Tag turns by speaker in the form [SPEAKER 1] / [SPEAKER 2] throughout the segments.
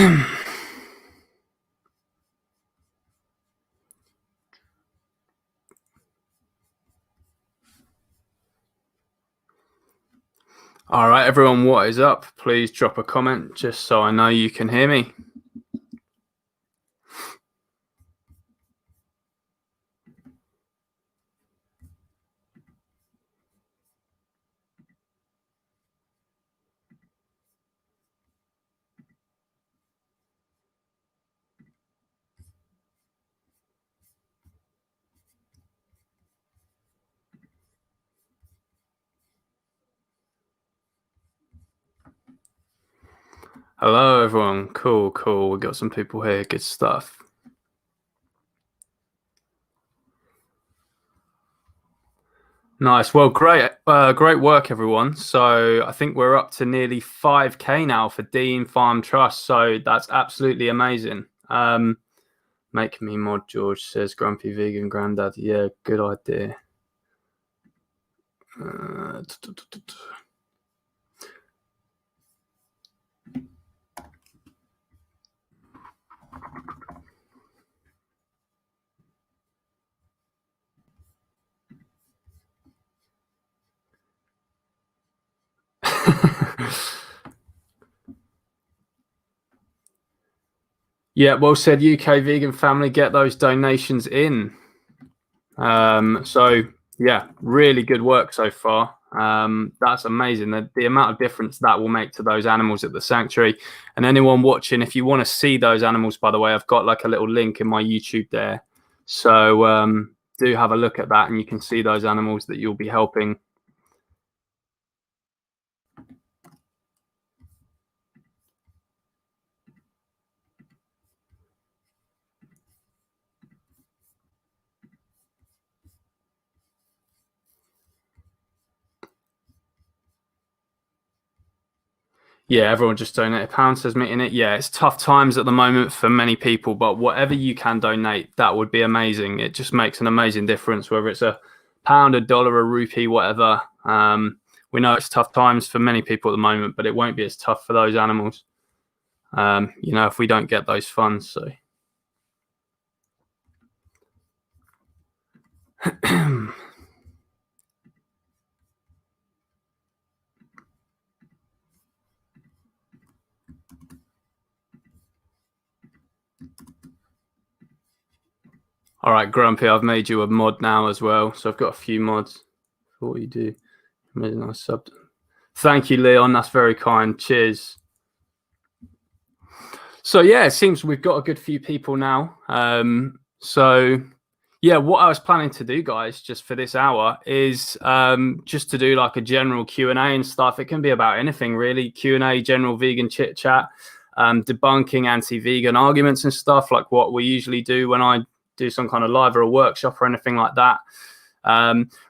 [SPEAKER 1] All right, everyone, what is up? Please drop a comment just so I know you can hear me. Hello, everyone. Cool. We got some people here. Good stuff. Nice. Well, great work, everyone. So I think we're up to nearly 5K now for Dean Farm Trust. So that's absolutely amazing. Make me mod, George says. Grumpy vegan granddad. Yeah, good idea. Yeah, well said, UK vegan family. Get those donations in. So yeah, really good work so far. That's amazing. The amount of difference that will make to those animals at the sanctuary. And anyone watching, if you want to see those animals, by the way, I've got like a little link in my YouTube there. So do have a look at that, and you can see those animals that you'll be helping. Yeah, everyone just donate £1, says me in it. Yeah, it's tough times at the moment for many people, but whatever you can donate, that would be amazing. It just makes an amazing difference, whether it's £1, $1, a rupee, whatever. We know it's tough times for many people at the moment, but it won't be as tough for those animals, if we don't get those funds. So. All right, Grumpy, I've made you a mod now as well. So I've got a few mods for what you do. Made a nice sub. Thank you, Leon. That's very kind. Cheers. So yeah, it seems we've got a good few people now. So yeah, what I was planning to do, guys, just for this hour is just to do like a general Q&A and stuff. It can be about anything really. Q&A, general vegan chit chat, debunking anti-vegan arguments and stuff, like what we usually do when I do some kind of live or a workshop or anything like that.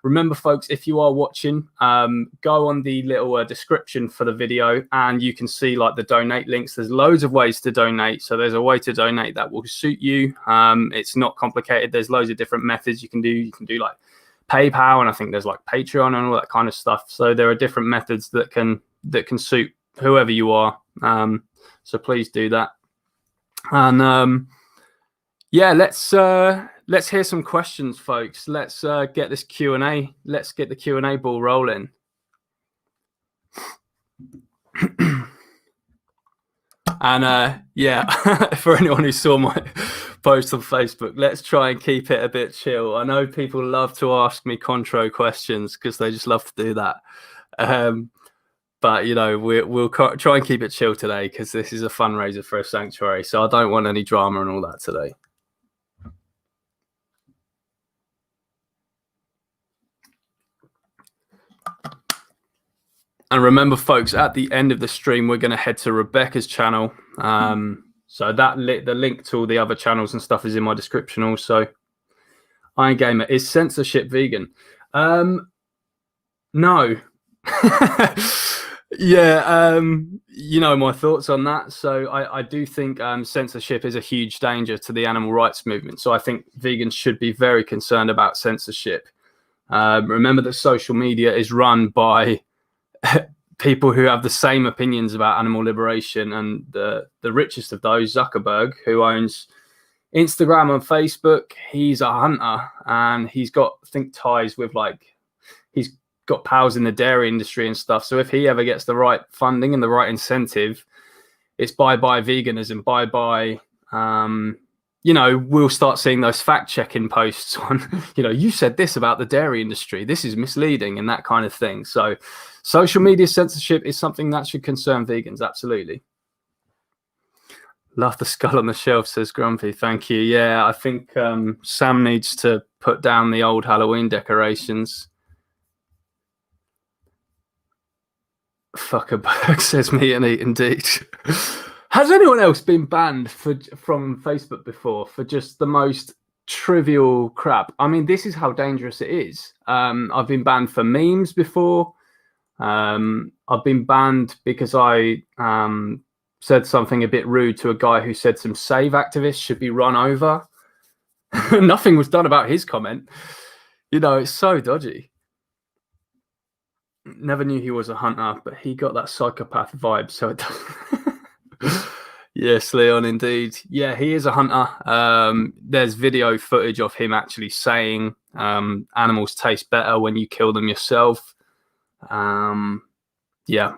[SPEAKER 1] Remember, folks, if you are watching, go on the little description for the video and you can see like the donate links. There's loads of ways to donate. So there's a way to donate that will suit you. It's not complicated. There's loads of different methods you can do. You can do like PayPal, and I think there's like Patreon and all that kind of stuff. So there are different methods that can suit whoever you are. So please do that. And yeah, let's hear some questions, folks. Let's get this Q&A. Let's get the Q&A ball rolling. And yeah, for anyone who saw my post on Facebook, let's try and keep it a bit chill. I know people love to ask me contro questions because they just love to do that. But we'll try and keep it chill today because this is a fundraiser for a sanctuary. So I don't want any drama and all that today. And remember, folks, at the end of the stream, we're going to head to Rebecca's channel. So the link to all the other channels and stuff is in my description also. Iron Gamer, is censorship vegan? No. Yeah, my thoughts on that. So I do think censorship is a huge danger to the animal rights movement. So I think vegans should be very concerned about censorship. Remember that social media is run by people who have the same opinions about animal liberation, and the richest of those, Zuckerberg, who owns Instagram and Facebook, he's a hunter, and he's got, I think, ties with, like, he's got pals in the dairy industry and stuff. So if he ever gets the right funding and the right incentive, it's bye veganism, bye. We'll start seeing those fact-checking posts on, you said this about the dairy industry, this is misleading, and that kind of thing. So social media censorship is something that should concern vegans, absolutely. Love the skull on the shelf, says Grumpy. Thank you. Yeah, I think Sam needs to put down the old Halloween decorations. Fuckerberg says meat and eat, indeed. Has anyone else been banned from Facebook before for just the most trivial crap? I mean, this is how dangerous it is. I've been banned for memes before. I've been banned because I said something a bit rude to a guy who said some save activists should be run over. Nothing was done about his comment. It's so dodgy. Never knew he was a hunter, but he got that psychopath vibe, so it does. Yes, Leon, indeed. Yeah, he is a hunter. There's video footage of him actually saying animals taste better when you kill them yourself. Yeah.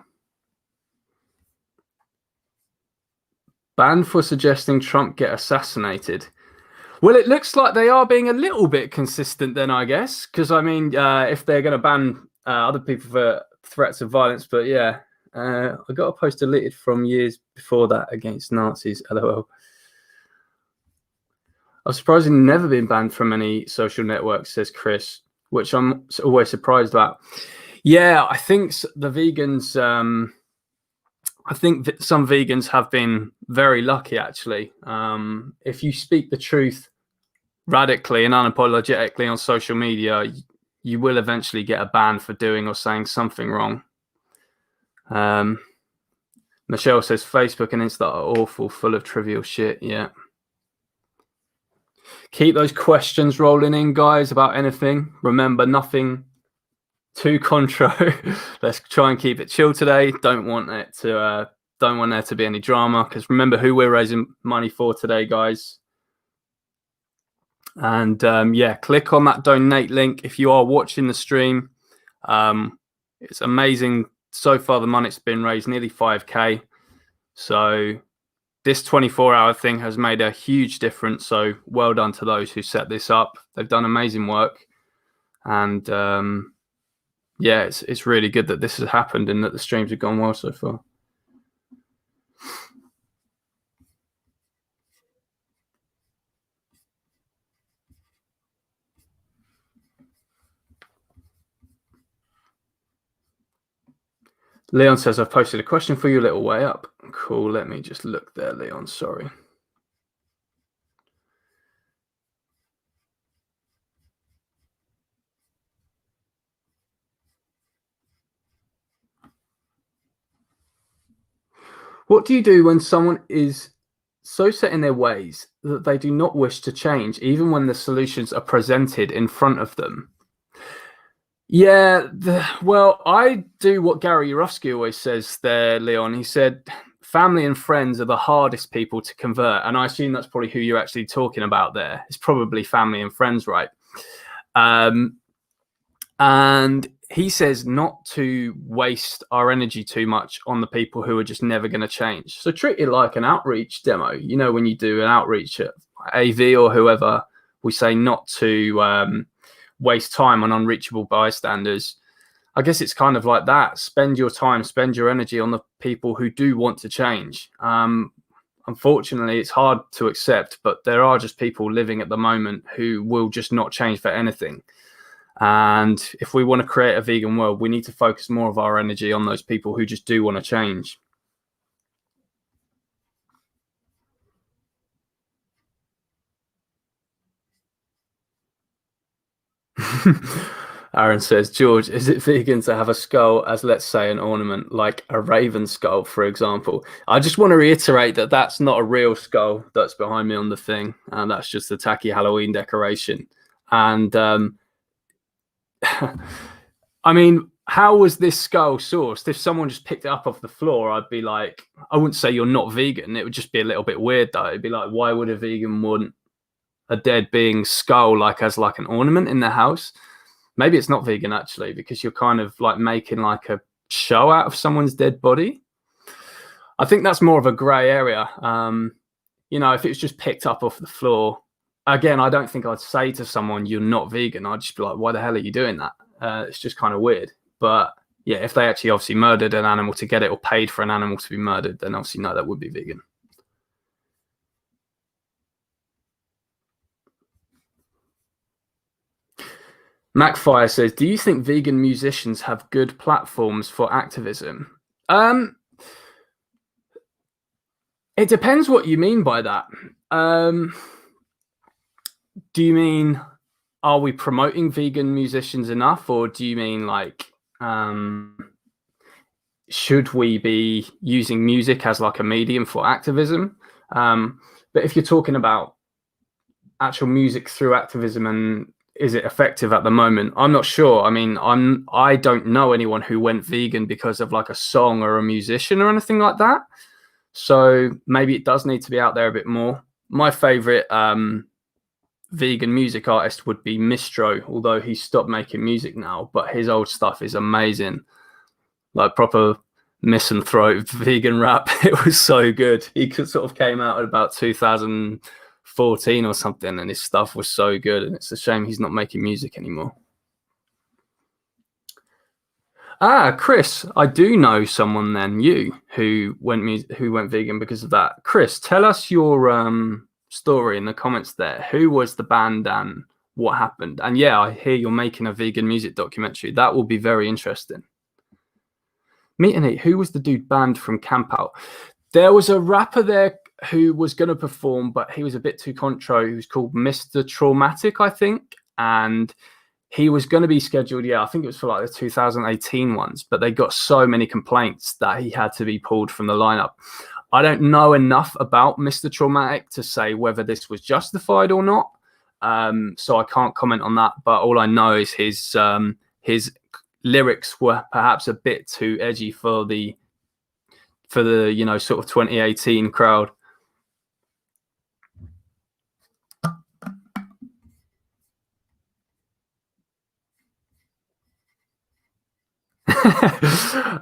[SPEAKER 1] Banned for suggesting Trump get assassinated. Well, it looks like they are being a little bit consistent then, I guess, because, I mean, if they're going to ban other people for threats of violence, but yeah, I got a post deleted from years before that against Nazis, LOL. I've surprisingly never been banned from any social networks, says Chris, which I'm always surprised about. Yeah, I think the vegans, I think that some vegans have been very lucky, actually. If you speak the truth radically and unapologetically on social media, you will eventually get a ban for doing or saying something wrong. Michelle says Facebook and Insta are awful, full of trivial shit. Yeah. Keep those questions rolling in, guys, about anything. Remember, nothing too contro. Let's try and keep it chill today. Don't want there to be any drama, because remember who we're raising money for today, guys. And yeah, click on that donate link if you are watching the stream. It's amazing. So far, the money's been raised nearly 5K. So this 24-hour thing has made a huge difference. So well done to those who set this up. They've done amazing work. And yeah, it's really good that this has happened and that the streams have gone well so far. Leon says, I've posted a question for you a little way up. Cool. Let me just look there, Leon. Sorry. What do you do when someone is so set in their ways that they do not wish to change, even when the solutions are presented in front of them? Yeah, well, I do what Gary Yourofsky always says there, Leon. He said, family and friends are the hardest people to convert. And I assume that's probably who you're actually talking about there. It's probably family and friends, right? And he says not to waste our energy too much on the people who are just never going to change. So treat it like an outreach demo. You know, when you do an outreach at AV or whoever, we say not to waste time on unreachable bystanders. I guess it's kind of like that. Spend your time, spend your energy on the people who do want to change. Unfortunately, it's hard to accept, but there are just people living at the moment who will just not change for anything. And if we want to create a vegan world, we need to focus more of our energy on those people who just do want to change. Aaron says, George, is it vegan to have a skull as, let's say, an ornament, like a raven skull, for example? I just want to reiterate that that's not a real skull that's behind me on the thing. And that's just a tacky Halloween decoration. And I mean, how was this skull sourced? If someone just picked it up off the floor, I'd be like, I wouldn't say you're not vegan. It would just be a little bit weird though. It'd be like, why would a vegan want a dead being's skull like as like an ornament in their house? Maybe it's not vegan actually, because you're kind of like making like a show out of someone's dead body. I think that's more of a grey area. You know, if it was just picked up off the floor, again, I don't think I'd say to someone, you're not vegan. I'd just be like, why the hell are you doing that? It's just kind of weird. But yeah, if they actually obviously murdered an animal to get it or paid for an animal to be murdered, then obviously no, that would be vegan. Macfire says, do you think vegan musicians have good platforms for activism? It depends what you mean by that. Do you mean, are we promoting vegan musicians enough, or do you mean like, should we be using music as like a medium for activism? But if you're talking about actual music through activism and is it effective at the moment, I'm not sure. I mean, I don't know anyone who went vegan because of like a song or a musician or anything like that. So maybe it does need to be out there a bit more. My favorite vegan music artist would be Mistro, although he stopped making music now, but his old stuff is amazing. Like proper misanthrope vegan rap. It was so good. He sort of came out at about 2014 or something, and his stuff was so good, and it's a shame he's not making music anymore. Chris, I do know someone then, you, who went vegan because of that. Chris, tell us your story in the comments there. Who was the band and what happened? And yeah, I hear you're making a vegan music documentary. That will be very interesting. Meet and Eat, who was the dude banned from Camp Out? There was a rapper there who was going to perform, but he was a bit too contro. He was called Mr. Traumatic, I think. And he was going to be scheduled, I think it was for like the 2018 ones, but they got so many complaints that he had to be pulled from the lineup. I don't know enough about Mr. Traumatic to say whether this was justified or not. So I can't comment on that. But all I know is his lyrics were perhaps a bit too edgy for the sort of 2018 crowd.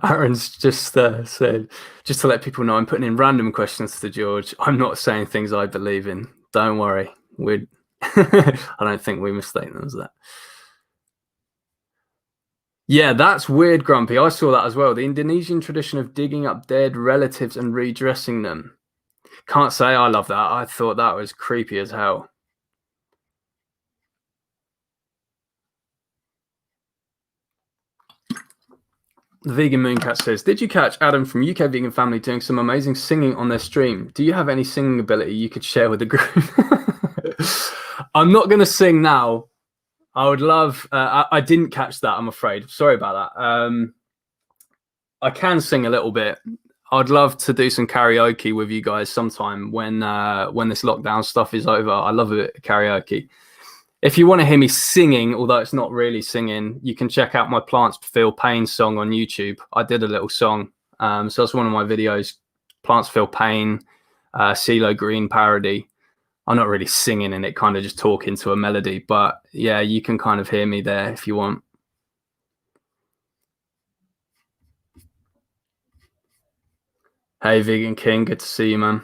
[SPEAKER 1] Aaron's just said, just to let people know, I'm putting in random questions to George. I'm not saying things I believe in. Don't worry. I don't think we mistake them as that. Yeah, that's weird, Grumpy. I saw that as well. The Indonesian tradition of digging up dead relatives and redressing them. Can't say I love that. I thought that was creepy as hell. The Vegan Mooncat says, did you catch Adam from UK Vegan Family doing some amazing singing on their stream? Do you have any singing ability you could share with the group? I'm not going to sing now. I would love... I didn't catch that, I'm afraid. Sorry about that. I can sing a little bit. I'd love to do some karaoke with you guys sometime when this lockdown stuff is over. I love a bit of karaoke. If you want to hear me singing, although it's not really singing, you can check out my Plants Feel Pain song on YouTube. I did a little song. So that's one of my videos, Plants Feel Pain, CeeLo Green parody. I'm not really singing in it, kind of just talking to a melody. But yeah, you can kind of hear me there if you want. Hey, Vegan King, good to see you, man.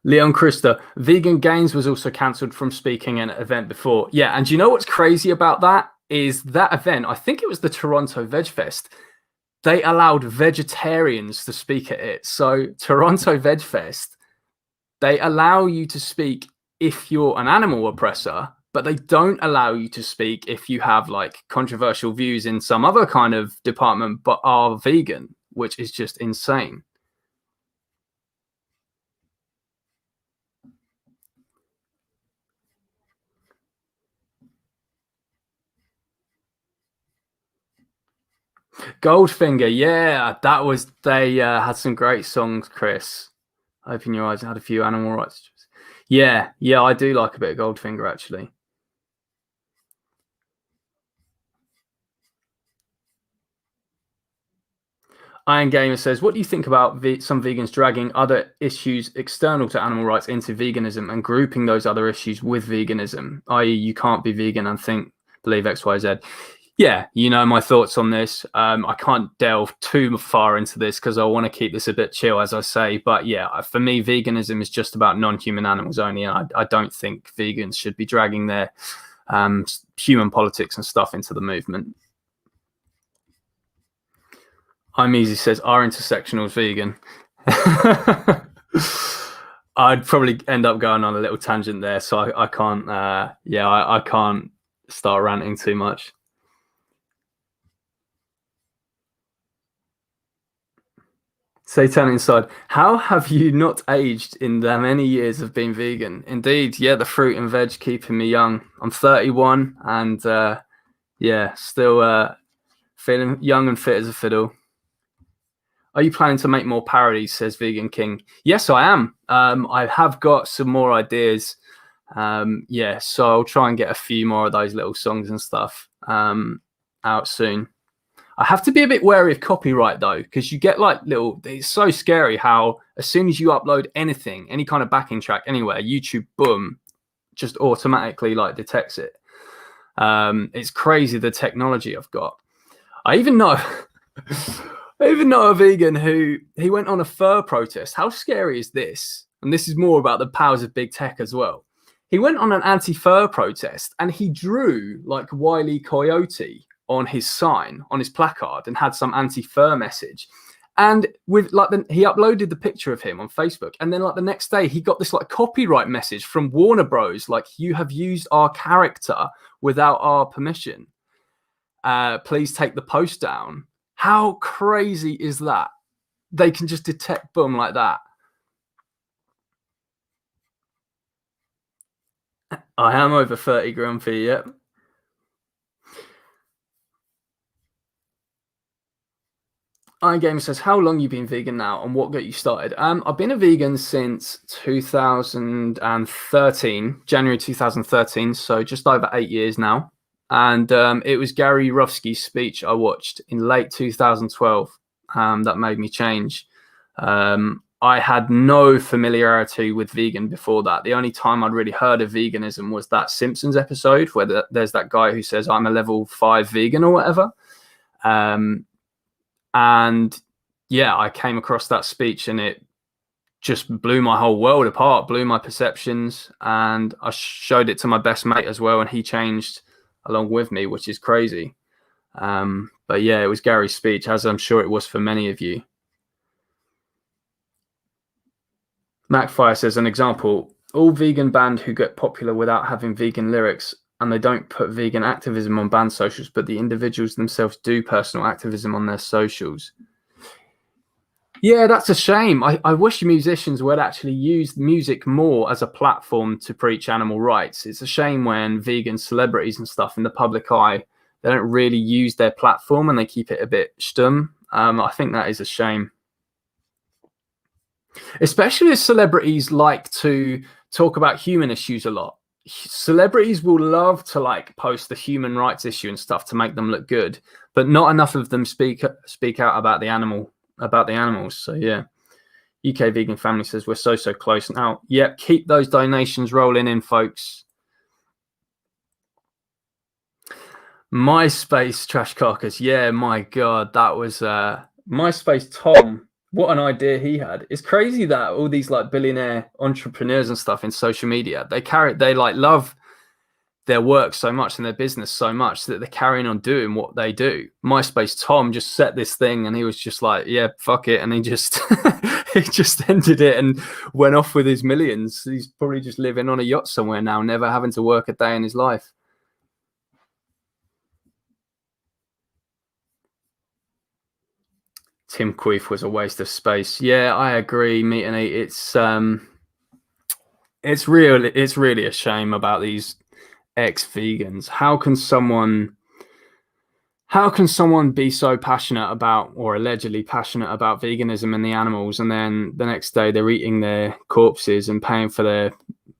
[SPEAKER 1] Leon Christa, Vegan Gains was also cancelled from speaking at an event before. Yeah, and you know what's crazy about that is that event, I think it was the Toronto Veg Fest, they allowed vegetarians to speak at it. So Toronto Veg Fest, they allow you to speak if you're an animal oppressor, but they don't allow you to speak if you have like controversial views in some other kind of department, but are vegan, which is just insane. Goldfinger, yeah, that was, they had some great songs, Chris. Open Your Eyes had a few animal rights. Yeah, I do like a bit of Goldfinger, actually. Iron Gamer says, what do you think about some vegans dragging other issues external to animal rights into veganism and grouping those other issues with veganism, i.e. you can't be vegan and believe XYZ? Yeah, you know my thoughts on this. I can't delve too far into this because I want to keep this a bit chill, as I say. But yeah, for me, veganism is just about non-human animals only. And I don't think vegans should be dragging their human politics and stuff into the movement. I'm Easy says, are intersectionals vegan? I'd probably end up going on a little tangent there. So I can't, I can't start ranting too much. Satan inside. How have you not aged in the many years of being vegan? Indeed, yeah, the fruit and veg keeping me young. I'm 31 and still feeling young and fit as a fiddle. Are you planning to make more parodies? Says Vegan King. Yes, I am. I have got some more ideas. So I'll try and get a few more of those little songs and stuff out soon. I have to be a bit wary of copyright though, because you get like it's so scary how as soon as you upload anything, any kind of backing track anywhere, YouTube, boom, just automatically like detects it. It's crazy the technology I've got. I even know a vegan who he went on a fur protest. How scary is this? And this is more about the powers of big tech as well. He went on an anti-fur protest and he drew like Wile E. Coyote on his sign, on his placard, and had some anti-fur message. And with he uploaded the picture of him on Facebook, and then like the next day he got this like copyright message from Warner Bros. Like, you have used our character without our permission. Please take the post down. How crazy is that? They can just detect boom like that. I am over 30 grumpy, yep. Iron Gamer says, how long you been vegan now and what got you started? I've been a vegan since 2013, January 2013, so just over 8 years now. And it was Gary Ruffsky's speech I watched in late 2012 that made me change. I had no familiarity with vegan before that. The only time I'd really heard of veganism was that Simpsons episode where there's that guy who says, I'm a level 5 vegan or whatever. And yeah, I came across that speech and it just blew my whole world apart, blew my perceptions. And I showed it to my best mate as well. And he changed along with me, which is crazy. But yeah, it was Gary's speech, as I'm sure it was for many of you. Macfire says, an example, all vegan band who get popular without having vegan lyrics, and they don't put vegan activism on band socials, but the individuals themselves do personal activism on their socials. Yeah, that's a shame. I wish musicians would actually use music more as a platform to preach animal rights. It's a shame when vegan celebrities and stuff in the public eye, they don't really use their platform and they keep it a bit stumm. I think that is a shame. Especially as celebrities like to talk about human issues a lot. Celebrities will love to like post the human rights issue and stuff to make them look good, but not enough of them speak out about the animals. So yeah, UK Vegan Family says we're so close now. Yeah, keep those donations rolling in, folks. MySpace Trash Carcass. Yeah, my God, that was MySpace Tom. What an idea he had. It's crazy that all these like billionaire entrepreneurs and stuff in social media, they like love their work so much and their business so much that they're carrying on doing what they do. MySpace Tom just set this thing and he was just like, yeah, fuck it. And he just, he just ended it and went off with his millions. He's probably just living on a yacht somewhere now, never having to work a day in his life. Tim Queef was a waste of space. Yeah, I agree, Meat and Eat. It's really a shame about these ex-vegans. How can someone be so passionate about, or allegedly passionate about, veganism and the animals, and then the next day they're eating their corpses and paying for their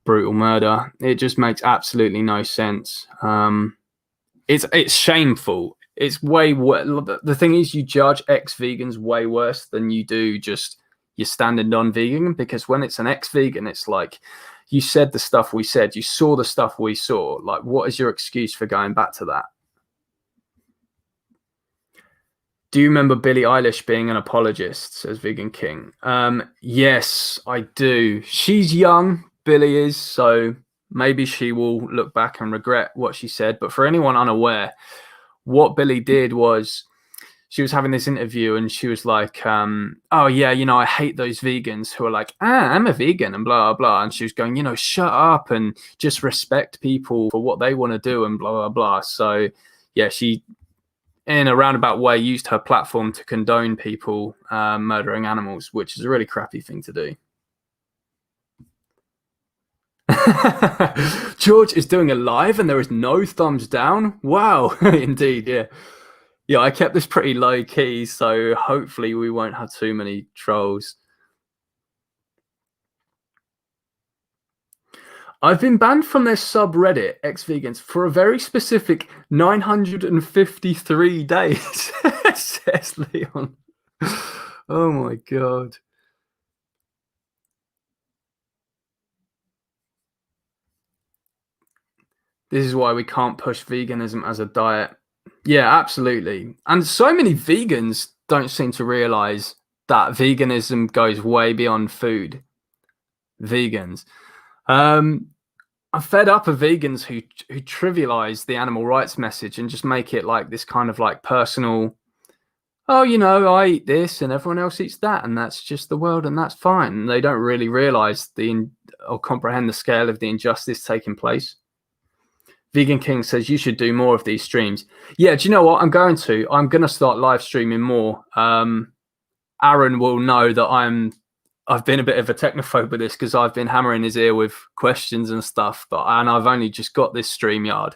[SPEAKER 1] brutal murder? It just makes absolutely no sense. It's shameful. it's way worse. The thing is, you judge ex-vegans way worse than you do just your standard non-vegan, because when it's an ex-vegan, it's like, you said the stuff we said, you saw the stuff we saw. Like, what is your excuse for going back to that? Do you remember Billie Eilish being an apologist, says Vegan King? Yes, I do. She's young, Billie is, so maybe she will look back and regret what she said. But for anyone unaware, what Billie did was, she was having this interview and she was like, oh yeah, I hate those vegans who are like, I'm a vegan and blah, blah. And she was going, shut up and just respect people for what they want to do and blah, blah, blah. So yeah, she, in a roundabout way, used her platform to condone people murdering animals, which is a really crappy thing to do. George is doing a live and there is no thumbs down. Wow. Indeed. Yeah. Yeah, I kept this pretty low key, so hopefully we won't have too many trolls. I've been banned from their subreddit, ex-vegans, for a very specific 953 days, says Leon. Oh my God. This is why we can't push veganism as a diet. Yeah, absolutely. And so many vegans don't seem to realize that veganism goes way beyond food. Vegans. I'm fed up of vegans who trivialize the animal rights message and just make it like this kind of like personal, oh, I eat this and everyone else eats that, and that's just the world and that's fine. And they don't really realize or comprehend the scale of the injustice taking place. Vegan King says you should do more of these streams. Yeah, do you know what? I'm going to start live streaming more. Aaron will know that I've been a bit of a technophobe with this because I've been hammering his ear with questions and stuff, and I've only just got this StreamYard.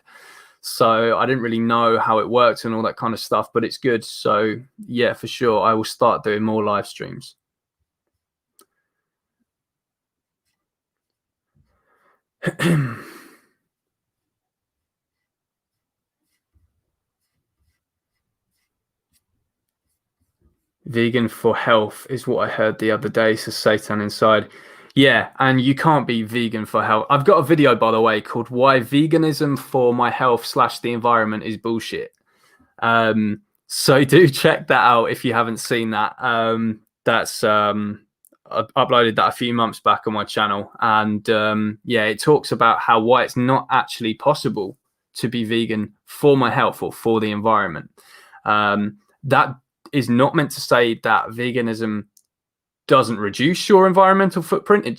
[SPEAKER 1] So I didn't really know how it worked and all that kind of stuff, but it's good. So yeah, for sure, I will start doing more live streams. Vegan for health is what I heard the other day, says Satan Inside. Yeah, and you can't be vegan for health. I've got a video, by the way, called Why Veganism for My Health / the Environment is Bullshit. So do check that out if you haven't seen that. That's I uploaded that a few months back on my channel. And yeah, it talks about why it's not actually possible to be vegan for my health or for the environment. That is not meant to say that veganism doesn't reduce your environmental footprint. It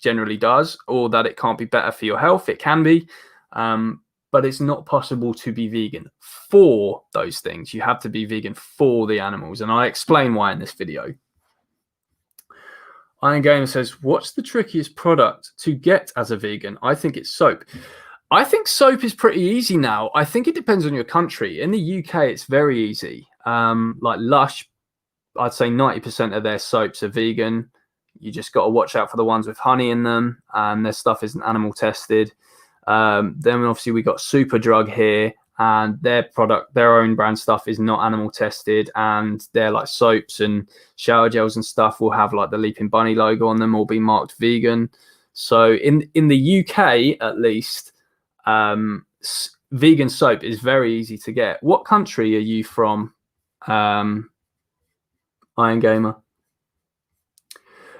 [SPEAKER 1] generally does, or that it can't be better for your health. It can be, but it's not possible to be vegan for those things. You have to be vegan for the animals, and I explain why in this video. Iron Gamer says, what's the trickiest product to get as a vegan? I think it's soap. I think soap is pretty easy now. I think it depends on your country. In the UK, it's very easy. Like Lush, I'd say 90% of their soaps are vegan. You just got to watch out for the ones with honey in them, and their stuff isn't animal tested. Then obviously we got Superdrug here, and their own brand stuff is not animal tested, and their like soaps and shower gels and stuff will have like the Leaping Bunny logo on them or be marked vegan. So in the UK, at least, vegan soap is very easy to get. What country are you from, Iron Gamer?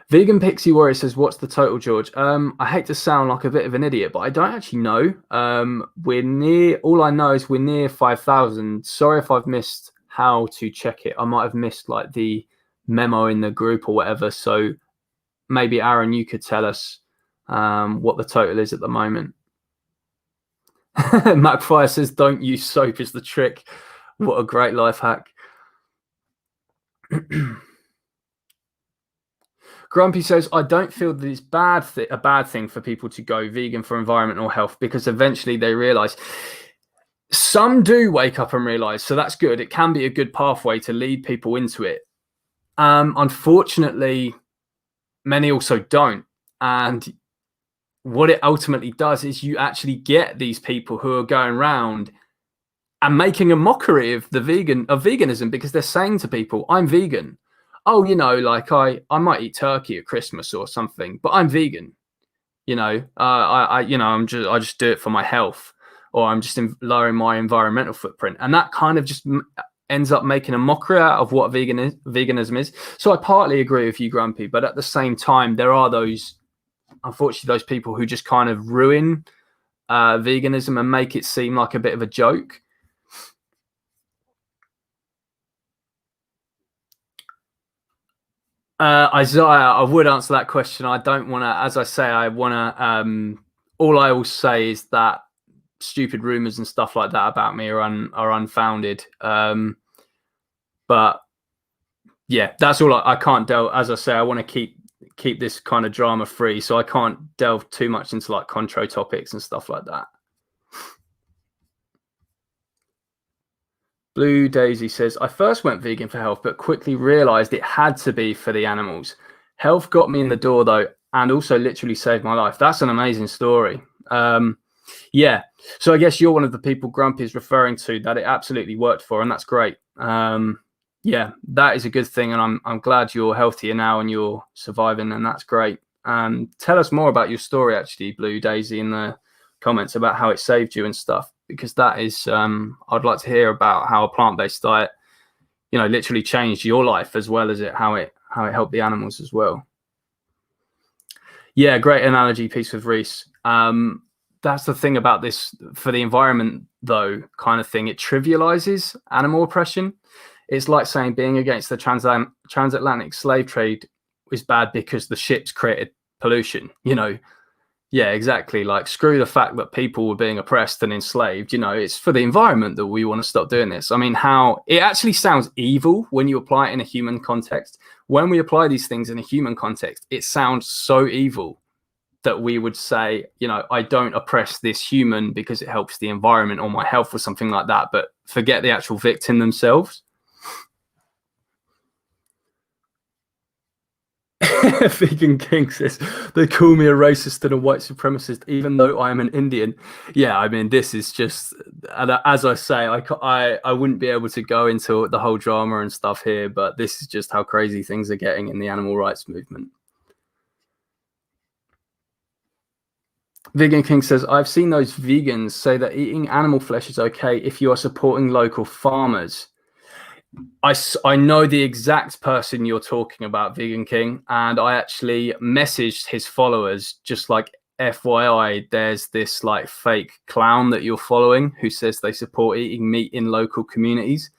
[SPEAKER 1] Vegan Pixie Warrior says, what's the total, George? I hate to sound like a bit of an idiot, but I don't actually know. All I know is we're near 5,000. Sorry if I've missed how to check it. I might have missed like the memo in the group or whatever. So maybe Aaron, you could tell us what the total is at the moment. Macfire says, don't use soap is the trick. What a great life hack. Grumpy says, I don't feel that it's a bad thing for people to go vegan for environmental health, because eventually they realize. Some do wake up and realize, so that's good. It can be a good pathway to lead people into it. Unfortunately, many also don't. And what it ultimately does is you actually get these people who are going around and making a mockery of veganism, because they're saying to people, I'm vegan. Oh, like I might eat turkey at Christmas or something, but I'm vegan. I just do it for my health, or I'm just lowering my environmental footprint. And that kind of just ends up making a mockery out of what veganism is. So I partly agree with you, Grumpy, but at the same time, there are unfortunately, those people who just kind of ruin veganism and make it seem like a bit of a joke. Isaiah, I would answer that question. I don't want to, as I say, all I will say is that stupid rumors and stuff like that about me are unfounded. But yeah, that's all. I can't delve. As I say, I want to keep this kind of drama free, so I can't delve too much into like contro topics and stuff like that. Blue Daisy says, I first went vegan for health, but quickly realized it had to be for the animals. Health got me in the door, though, and also literally saved my life. That's an amazing story. Yeah. So I guess you're one of the people Grumpy is referring to that it absolutely worked for, and that's great. Yeah, that is a good thing, and I'm glad you're healthier now and you're surviving, and that's great. Tell us more about your story, actually, Blue Daisy, in the comments about how it saved you and stuff, because that is I'd like to hear about how a plant-based diet literally changed your life, as well as how it helped the animals as well. Yeah, great analogy piece with Reese. That's the thing about this for the environment, though, kind of thing. It trivializes animal oppression. It's like saying being against the transatlantic slave trade is bad because the ships created pollution. Yeah, exactly. Like, screw the fact that people were being oppressed and enslaved. It's for the environment that we want to stop doing this. I mean, how it actually sounds evil when you apply it in a human context. When we apply these things in a human context, it sounds so evil that we would say, I don't oppress this human because it helps the environment or my health or something like that, but forget the actual victim themselves. Vegan King says, they call me a racist and a white supremacist, even though I am an Indian. Yeah, I mean, this is just, as I say, I wouldn't be able to go into the whole drama and stuff here, but this is just how crazy things are getting in the animal rights movement. Vegan King says, I've seen those vegans say that eating animal flesh is okay if you are supporting local farmers. I know the exact person you're talking about, Vegan King, and I actually messaged his followers, just like, FYI, there's this like fake clown that you're following who says they support eating meat in local communities.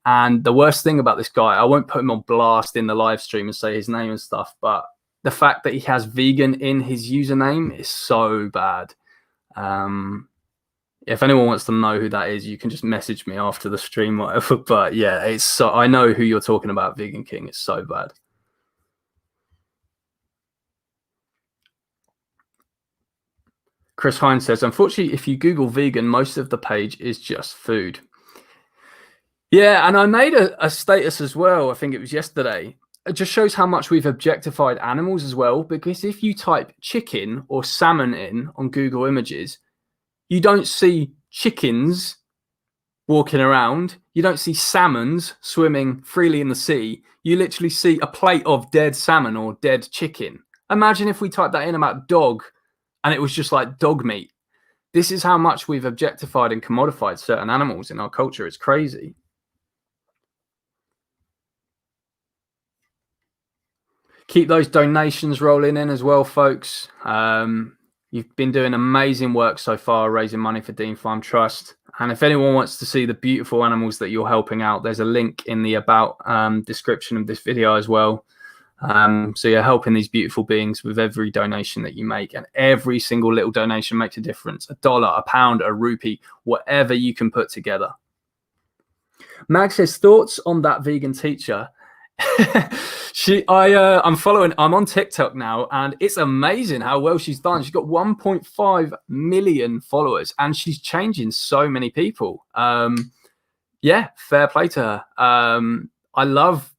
[SPEAKER 1] And the worst thing about this guy, I won't put him on blast in the live stream and say his name and stuff, but the fact that he has vegan in his username is so bad. If anyone wants to know who that is, you can just message me after the stream, whatever. But yeah, I know who you're talking about, Vegan King. It's so bad. Chris Hines says, unfortunately, if you Google vegan, most of the page is just food. Yeah, and I made a status as well. I think it was yesterday. It just shows how much we've objectified animals as well, because if you type chicken or salmon in on Google Images, you don't see chickens walking around. You don't see salmons swimming freely in the sea. You literally see a plate of dead salmon or dead chicken. Imagine if we typed that in about dog and it was just like dog meat. This is how much we've objectified and commodified certain animals in our culture. It's crazy. Keep those donations rolling in as well, folks. You've been doing amazing work so far, raising money for Dean Farm Trust. And if anyone wants to see the beautiful animals that you're helping out, there's a link in the about description of this video as well. So you're helping these beautiful beings with every donation that you make, and every single little donation makes a difference. $1, £1, a rupee, whatever you can put together. Mag says, thoughts on that vegan teacher? I'm on TikTok now, and it's amazing how well she's done. She's got 1.5 million followers, and she's changing so many people. Yeah, fair play to her. I love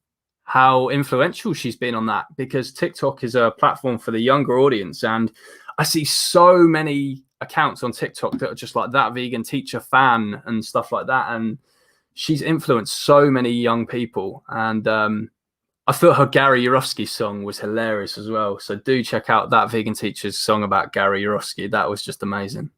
[SPEAKER 1] how influential she's been on that, because TikTok is a platform for the younger audience, and I see so many accounts on TikTok that are just like that vegan teacher fan and stuff like that. And she's influenced so many young people. And I thought her Gary Yourofsky song was hilarious as well. So do check out that vegan teacher's song about Gary Yourofsky. That was just amazing.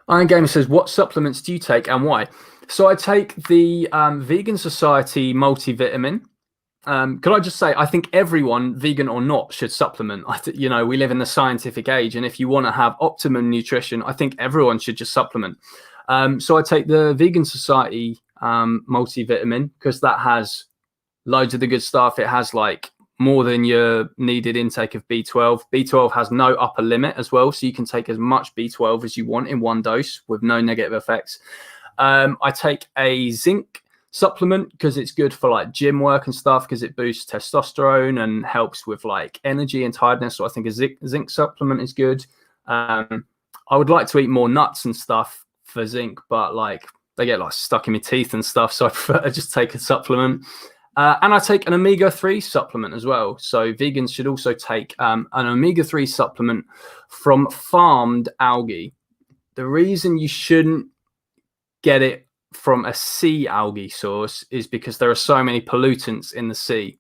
[SPEAKER 1] Iron Gamer says, what supplements do you take and why? So I take the Vegan Society multivitamin. Could I just say, I think everyone, vegan or not, should supplement. We live in the scientific age, and if you want to have optimum nutrition, I think everyone should just supplement. So I take the Vegan Society multivitamin because that has loads of the good stuff. It has like more than your needed intake of B12. B12 has no upper limit as well, so you can take as much B12 as you want in one dose with no negative effects. I take a zinc supplement because it's good for like gym work and stuff, because it boosts testosterone and helps with like energy and tiredness. So I think a zinc supplement is good. I would like to eat more nuts and stuff for zinc, but like they get like stuck in my teeth and stuff, so I prefer to just take a supplement. And I take an omega-3 supplement as well. So vegans should also take an omega-3 supplement from farmed algae. The reason you shouldn't get it from a sea algae source is because there are so many pollutants in the sea.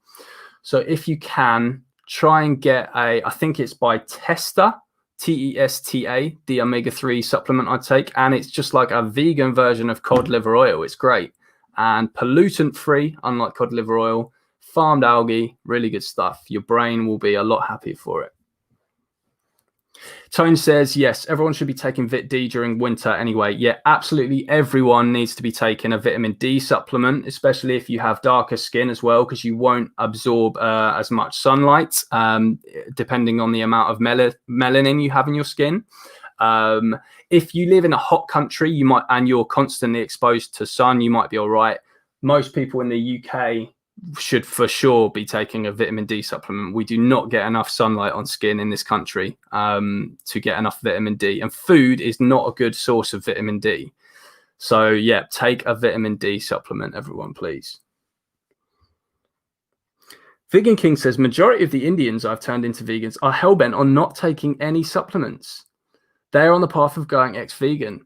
[SPEAKER 1] So if you can, try and get I think it's by Testa, Testa, the omega-3 supplement I take, and it's just like a vegan version of cod liver oil. It's great and pollutant free, unlike cod liver oil. Farmed algae, really good stuff. Your brain will be a lot happier for it. Tone says, yes, everyone should be taking Vit D during winter anyway. Yeah, absolutely. Everyone needs to be taking a vitamin D supplement, especially if you have darker skin as well, because you won't absorb as much sunlight, depending on the amount of melanin you have in your skin. If you live in a hot country, and you're constantly exposed to sun, you might be all right. Most people in the UK should for sure be taking a vitamin D supplement. We do not get enough sunlight on skin in this country to get enough vitamin D, and food is not a good source of vitamin D. So yeah, take a vitamin D supplement, everyone, please. Vegan King says, majority of the Indians I've turned into vegans are hellbent on not taking any supplements. They're on the path of going ex-vegan.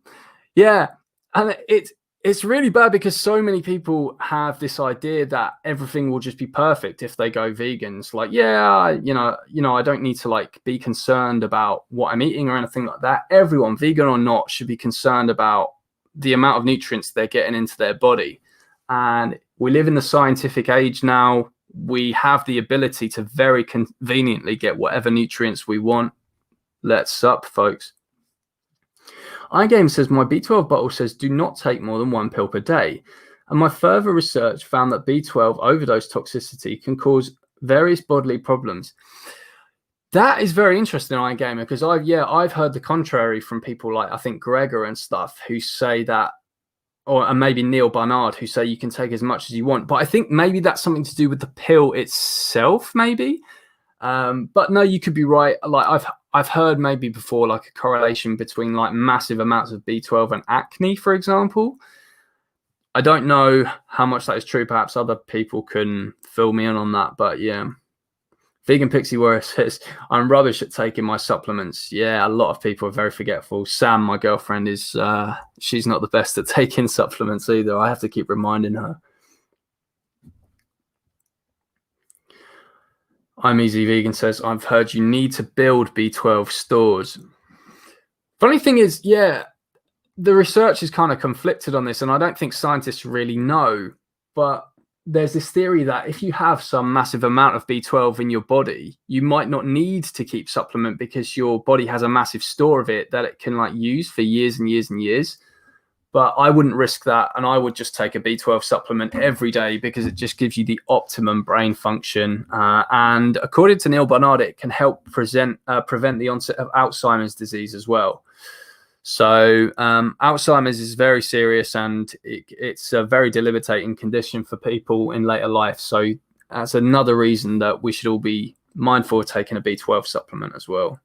[SPEAKER 1] Yeah, and it's really bad because so many people have this idea that everything will just be perfect if they go vegan. It's like, yeah, I don't need to like be concerned about what I'm eating or anything like that. Everyone, vegan or not, should be concerned about the amount of nutrients they're getting into their body. And we live in the scientific age now. We have the ability to very conveniently get whatever nutrients we want. Let's sup, folks. iGame says, my B12 bottle says do not take more than 1 pill per day. And my further research found that B12 overdose toxicity can cause various bodily problems. That is very interesting, iGamer, because I've heard the contrary from people like, I think, Gregor and stuff, who say that, and maybe Neil Barnard, who say you can take as much as you want. But I think maybe that's something to do with the pill itself, maybe. But no, you could be right. Like I've heard maybe before, like a correlation between like massive amounts of B12 and acne, for example. I don't know how much that is true. Perhaps other people can fill me in on that. But yeah, Vegan Pixie Warrior says, I'm rubbish at taking my supplements. Yeah, a lot of people are very forgetful. Sam, my girlfriend, is she's not the best at taking supplements either. I have to keep reminding her. I'm Easy Vegan says, I've heard you need to build B12 stores. Funny thing is, yeah, the research is kind of conflicted on this, and I don't think scientists really know. But there's this theory that if you have some massive amount of B12 in your body, you might not need to keep supplement because your body has a massive store of it that it can like use for years and years and years. But I wouldn't risk that, and I would just take a B12 supplement every day because it just gives you the optimum brain function. And according to Neil Barnard, it can help prevent the onset of Alzheimer's disease as well. So Alzheimer's is very serious, and it's a very debilitating condition for people in later life. So that's another reason that we should all be mindful of taking a B12 supplement as well.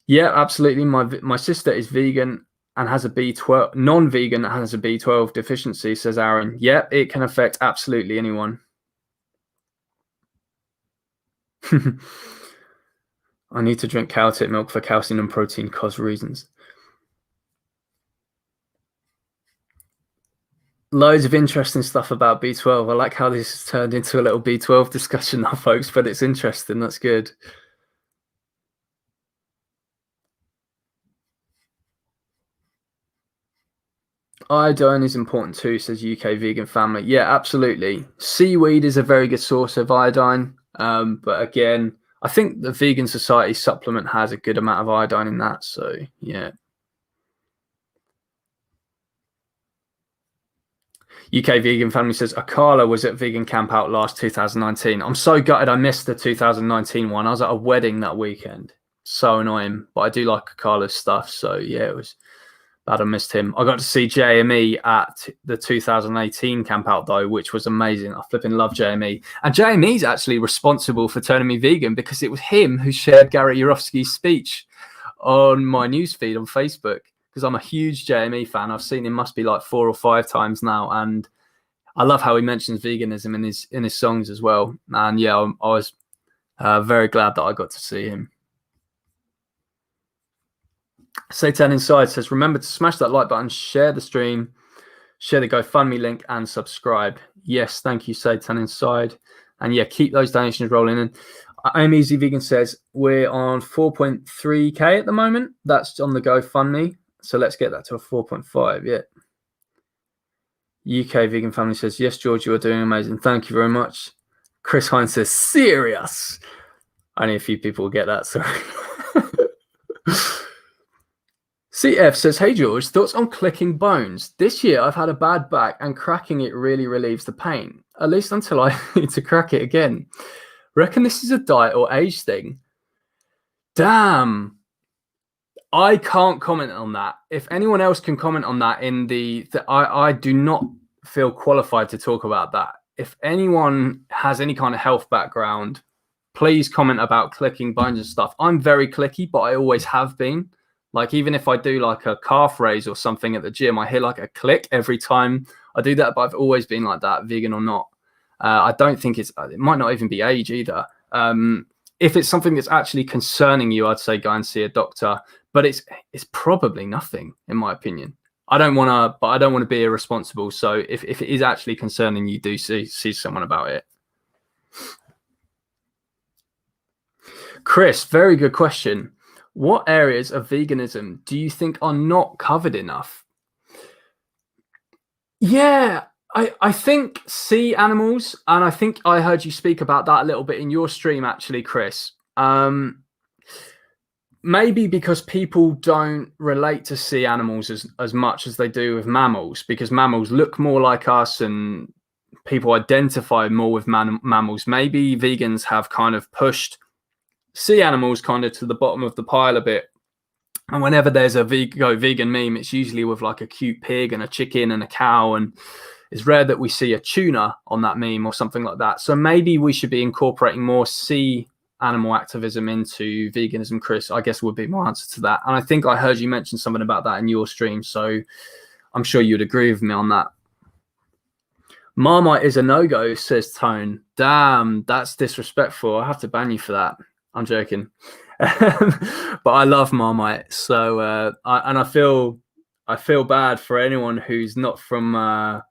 [SPEAKER 1] Yeah, absolutely. My sister is vegan and has a B12, non-vegan that has a B12 deficiency, says Aaron. Yeah, it can affect absolutely anyone. I need to drink cow tit milk for calcium and protein cause reasons. Loads of interesting stuff about B12. I like how this has turned into a little B12 discussion now, folks, but it's interesting. That's good. Iodine is important too, says UK Vegan Family. Yeah, absolutely. Seaweed is a very good source of iodine. But again, I think the Vegan Society supplement has a good amount of iodine in that. So, yeah. UK Vegan Family says, Akala was at Vegan Camp Out last 2019. I'm so gutted I missed the 2019 one. I was at a wedding that weekend. So annoying. But I do like Akala's stuff. So, yeah, it was bad I missed him. I got to see JME at the 2018 Camp Out, though, which was amazing. I flipping love JME. And JME's actually responsible for turning me vegan because it was him who shared Gary Yourofsky's speech on my newsfeed on Facebook. Because I'm a huge JME fan. I've seen him must be like 4 or 5 times now, and I love how he mentions veganism in his songs as well. And yeah, I was very glad that I got to see him. Satan Inside says, remember to smash that like button, share the stream, share the GoFundMe link, and subscribe. Yes, thank you, Satan Inside. And yeah, keep those donations rolling in. I'm Easy Vegan says, we're on 4.3k at the moment. That's on the GoFundMe. So let's get that to a 4.5. Yeah. UK Vegan Family says, yes, George, you are doing amazing. Thank you very much. Chris Hines says, serious. Only a few people will get that. Sorry. CF says, hey, George, thoughts on clicking bones? This year, I've had a bad back and cracking it really relieves the pain, at least until I need to crack it again. Reckon this is a diet or age thing? Damn. I can't comment on that. If anyone else can comment on that I do not feel qualified to talk about that. If anyone has any kind of health background, please comment about clicking bones and stuff. I'm very clicky, but I always have been. Like, even if I do like a calf raise or something at the gym, I hear like a click every time I do that, but I've always been like that, vegan or not. I don't think it might not even be age either. If it's something that's actually concerning you, I'd say go and see a doctor. But it's probably nothing, in my opinion. I don't want to be irresponsible. So if it is actually concerning you, do see someone about it. Chris, very good question. What areas of veganism do you think are not covered enough? Yeah, I think sea animals, and I think I heard you speak about that a little bit in your stream, actually, Chris. Maybe because people don't relate to sea animals as much as they do with mammals, because mammals look more like us and people identify more with mammals. Maybe vegans have kind of pushed sea animals kind of to the bottom of the pile a bit. And whenever there's a vegan meme, it's usually with like a cute pig and a chicken and a cow. And it's rare that we see a tuna on that meme or something like that. So maybe we should be incorporating more sea animal activism into veganism, Chris, I guess would be my answer to that. And I think I heard you mention something about that in your stream. So I'm sure you'd agree with me on that. Marmite is a no-go, says Tone. Damn, that's disrespectful. I have to ban you for that. I'm joking. But I love Marmite. So I feel bad for anyone who's not from a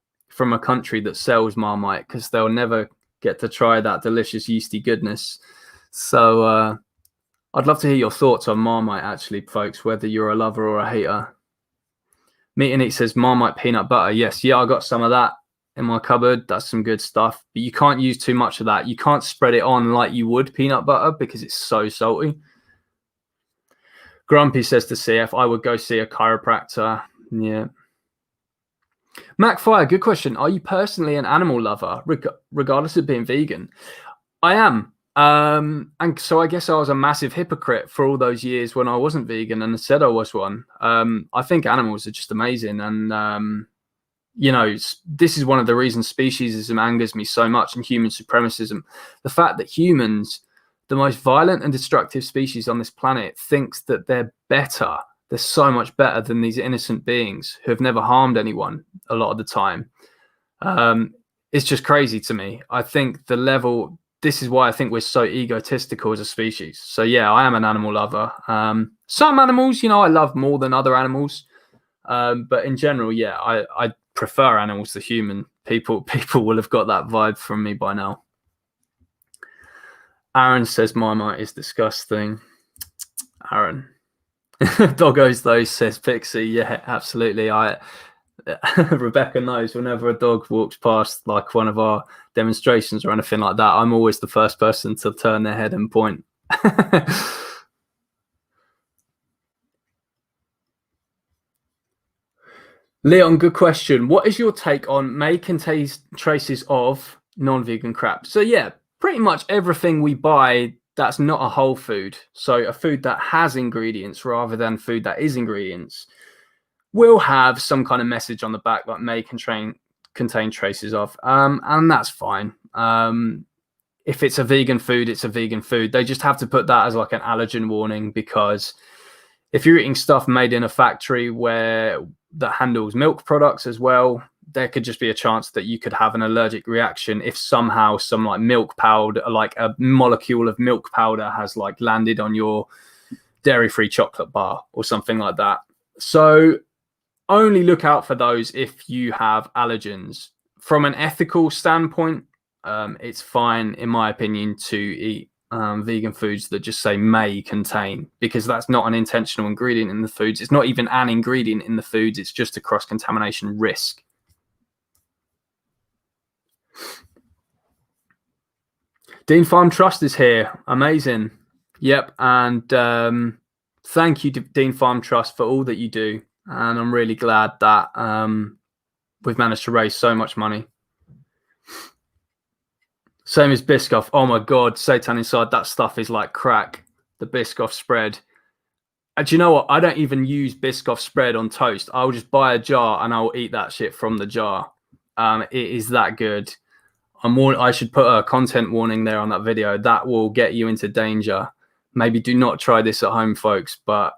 [SPEAKER 1] country that sells Marmite, because they'll never get to try that delicious yeasty goodness. So I'd love to hear your thoughts on Marmite, actually, folks, whether you're a lover or a hater. Meat and Eat says Marmite peanut butter. Yes, yeah, I got some of that in my cupboard. That's some good stuff. But you can't use too much of that. You can't spread it on like you would peanut butter because it's so salty. Grumpy says to CF, I would go see a chiropractor. Yeah. MacFire, good question. Are you personally an animal lover, regardless of being vegan? I am. And so I guess I was a massive hypocrite for all those years when I wasn't vegan and said I was one. I think animals are just amazing. And, you know, this is one of the reasons speciesism angers me so much, and human supremacism. The fact that humans, the most violent and destructive species on this planet, thinks that they're better. They're so much better than these innocent beings who have never harmed anyone a lot of the time. It's just crazy to me. I think the level... this is why I think we're so egotistical as a species. So yeah, I am an animal lover. Some animals, you know, I love more than other animals. But in general, yeah, I prefer animals to human. People will have got that vibe from me by now. Aaron says Marmite is disgusting. Aaron. Doggos though, says Pixie. Yeah, absolutely. Rebecca knows whenever a dog walks past like one of our demonstrations or anything like that, I'm always the first person to turn their head and point. Leon, good question. What is your take on may contain traces of non-vegan crap? So yeah, pretty much everything we buy that's not a whole food, so a food that has ingredients rather than food that is ingredients, will have some kind of message on the back that may contain traces of, and that's fine. If it's a vegan food, it's a vegan food. They just have to put that as like an allergen warning, because if you're eating stuff made in a factory that handles milk products as well, there could just be a chance that you could have an allergic reaction if somehow some like milk powder, like a molecule of milk powder has like landed on your dairy-free chocolate bar or something like that. So only look out for those if you have allergens. From an ethical standpoint, it's fine, in my opinion, to eat vegan foods that just say may contain, because that's not an intentional ingredient in the foods. It's not even an ingredient in the foods. It's just a cross-contamination risk. Dean Farm Trust is here. Amazing. Yep. And thank you to Dean Farm Trust for all that you do. And I'm really glad that we've managed to raise so much money. Same as Biscoff. Oh my God, Seitan Inside, that stuff is like crack. The Biscoff spread. And do you know what? I don't even use Biscoff spread on toast. I'll just buy a jar and I'll eat that shit from the jar. It is that good. I should put a content warning there on that video. That will get you into danger. Maybe do not try this at home, folks. But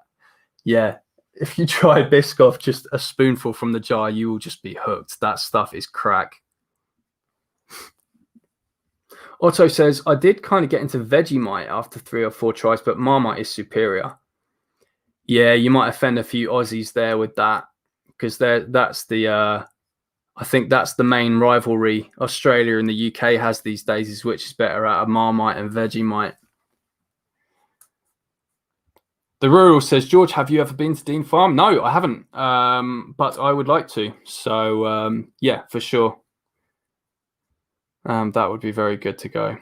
[SPEAKER 1] yeah, if you try Biscoff, just a spoonful from the jar, you will just be hooked. That stuff is crack. Otto says, I did kind of get into Vegemite after 3 or 4 tries, but Marmite is superior. Yeah, you might offend a few Aussies there with that, because that's the I think that's the main rivalry Australia and the UK has these days, is which is better out of Marmite and Vegemite. The Rural says, George, have you ever been to Dean Farm? No, I haven't, but I would like to. So, yeah, for sure. That would be very good to go.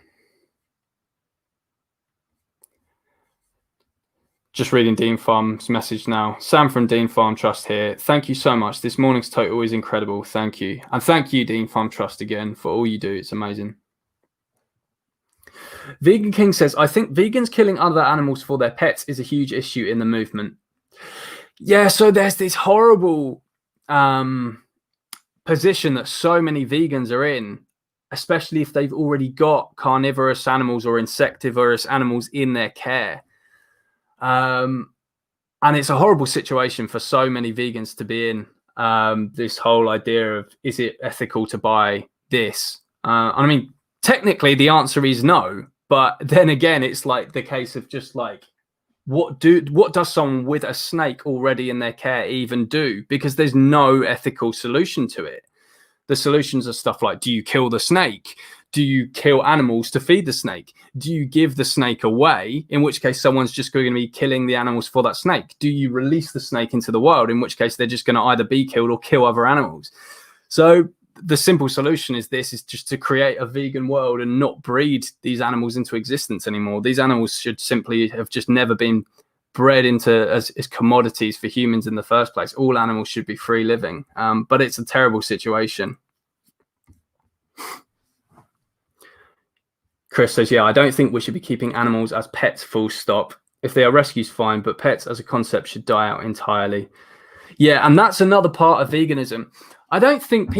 [SPEAKER 1] Just reading Dean Farm's message now. Sam from Dean Farm Trust here. Thank you so much. This morning's total is incredible. Thank you. And thank you, Dean Farm Trust, again, for all you do. It's amazing. Vegan King says, I think vegans killing other animals for their pets is a huge issue in the movement. Yeah, so there's this horrible position that so many vegans are in, especially if they've already got carnivorous animals or insectivorous animals in their care. And it's a horrible situation for so many vegans to be in. This whole idea of, is it ethical to buy this? I mean, technically the answer is no, but then again, it's like the case of just like, what does someone with a snake already in their care even do? Because there's no ethical solution to it. The solutions are stuff like, do you kill the snake? Do you kill animals to feed the snake? Do you give the snake away? In which case, someone's just going to be killing the animals for that snake. Do you release the snake into the wild? In which case, they're just going to either be killed or kill other animals. So the simple solution is just to create a vegan world and not breed these animals into existence anymore. These animals should simply have just never been bred into as commodities for humans in the first place. All animals should be free living, but it's a terrible situation. Chris says, yeah, I don't think we should be keeping animals as pets, full stop. If they are rescues, fine, but pets as a concept should die out entirely. Yeah, and that's another part of veganism. I don't think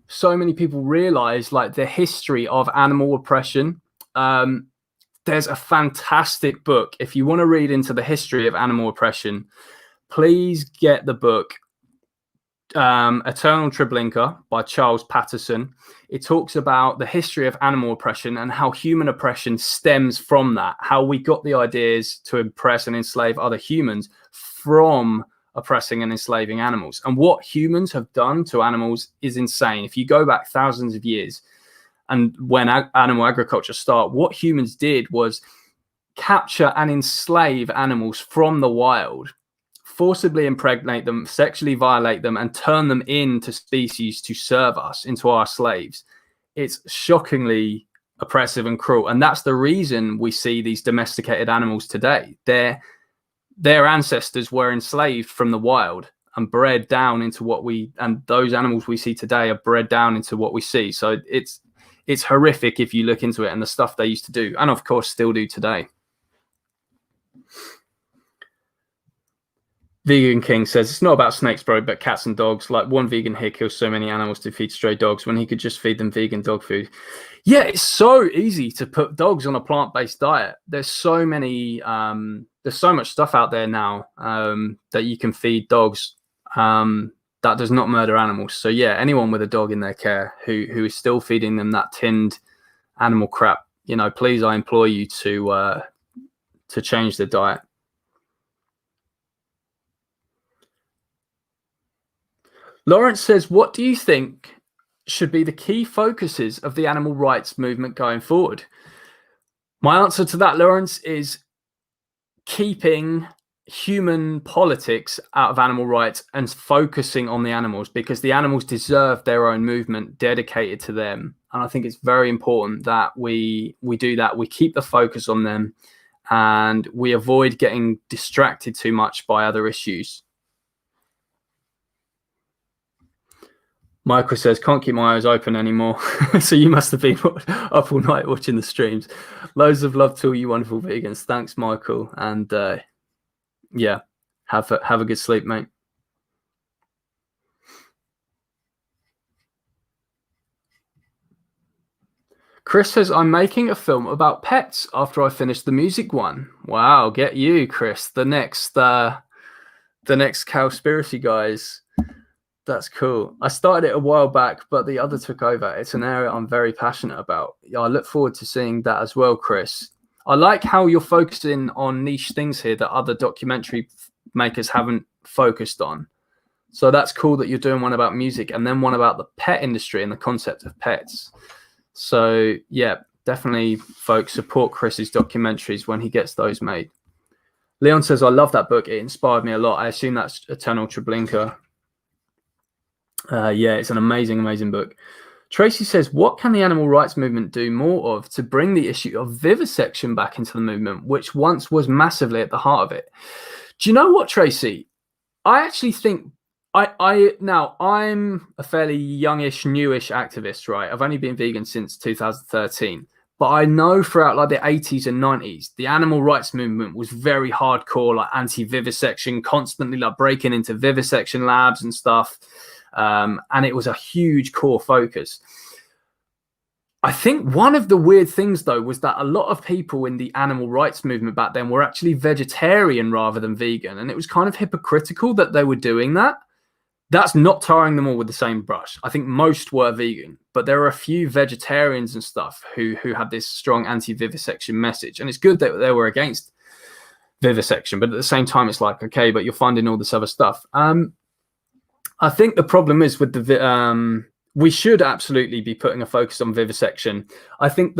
[SPEAKER 1] so many people realize like the history of animal oppression. There's a fantastic book. If you want to read into the history of animal oppression, please get the book Eternal Treblinka by Charles Patterson. It talks about the history of animal oppression and how human oppression stems from that, how we got the ideas to oppress and enslave other humans from oppressing and enslaving animals. And what humans have done to animals is insane. If you go back thousands of years, and when animal agriculture started, what humans did was capture and enslave animals from the wild, forcibly impregnate them, sexually violate them, and turn them into species to serve us, into our slaves. It's shockingly oppressive and cruel. And that's the reason we see these domesticated animals today. Their ancestors were enslaved from the wild and bred down into and those animals we see today are bred down into what we see. So it's horrific if you look into it and the stuff they used to do, and of course still do today. Vegan King says, it's not about snakes, bro, but cats and dogs. Like, one vegan here kills so many animals to feed stray dogs when he could just feed them vegan dog food. Yeah, it's so easy to put dogs on a plant-based diet. There's so many, there's so much stuff out there now that you can feed dogs that does not murder animals. So yeah, anyone with a dog in their care who is still feeding them that tinned animal crap, you know, please, I implore you to change the diet. Lawrence says, what do you think should be the key focuses of the animal rights movement going forward? My answer to that, Lawrence, is keeping human politics out of animal rights and focusing on the animals, because the animals deserve their own movement dedicated to them. And I think it's very important that we do that. We keep the focus on them and we avoid getting distracted too much by other issues. Michael says, can't keep my eyes open anymore. So you must have been up all night watching the streams. Loads of love to all you wonderful vegans. Thanks, Michael. And yeah, have a good sleep, mate. Chris says, I'm making a film about pets after I finish the music one. Wow, get you, Chris. The next Cowspiracy guys. That's cool. I started it a while back, but the other took over. It's an area I'm very passionate about. I look forward to seeing that as well, Chris. I like how you're focusing on niche things here that other documentary makers haven't focused on. So that's cool that you're doing one about music and then one about the pet industry and the concept of pets. So yeah, definitely, folks, support Chris's documentaries when he gets those made. Leon says, I love that book. It inspired me a lot. I assume that's Eternal Treblinka. Yeah, it's an amazing, amazing book. Tracy says, what can the animal rights movement do more of to bring the issue of vivisection back into the movement, which once was massively at the heart of it? Do you know what, Tracy? I actually think now I'm a fairly youngish, newish activist, right? I've only been vegan since 2013. But I know throughout like the 80s and 90s, the animal rights movement was very hardcore, like anti-vivisection, constantly like breaking into vivisection labs and stuff. And it was a huge core focus. I think one of the weird things, though, was that a lot of people in the animal rights movement back then were actually vegetarian rather than vegan. And it was kind of hypocritical that they were doing that. That's not tarring them all with the same brush. I think most were vegan, but there are a few vegetarians and stuff who had this strong anti-vivisection message. And it's good that they were against vivisection, but at the same time, it's like, okay, but you're funding all this other stuff. I think the problem is with the we should absolutely be putting a focus on vivisection. I think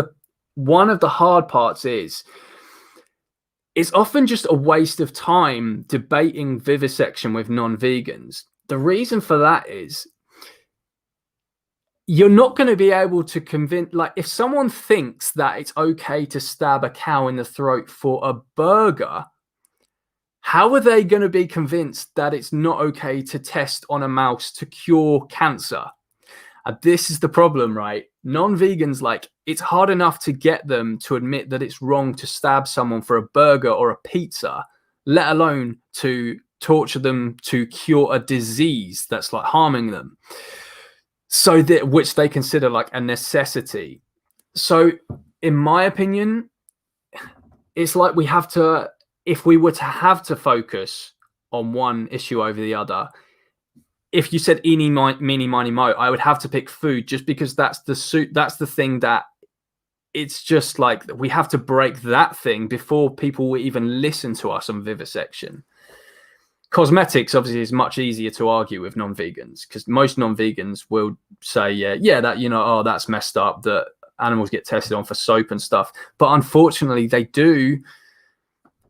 [SPEAKER 1] one of the hard parts is it's often just a waste of time debating vivisection with non-vegans. The reason for that is you're not going to be able to convince, like if someone thinks that it's okay to stab a cow in the throat for a burger, how are they going to be convinced that it's not okay to test on a mouse to cure cancer? And this is the problem, right? Non-vegans, like, it's hard enough to get them to admit that it's wrong to stab someone for a burger or a pizza, let alone to torture them to cure a disease that's like harming them. So that, which they consider like a necessity. So in my opinion, it's like we have to, if we were to have to focus on one issue over the other, if you said eeny, meeny, miny, mo, I would have to pick food just because that's the thing that it's just like we have to break that thing before people will even listen to us on vivisection. Cosmetics obviously is much easier to argue with non-vegans because most non-vegans will say, yeah, that, oh, that's messed up that animals get tested on for soap and stuff. But unfortunately, they do,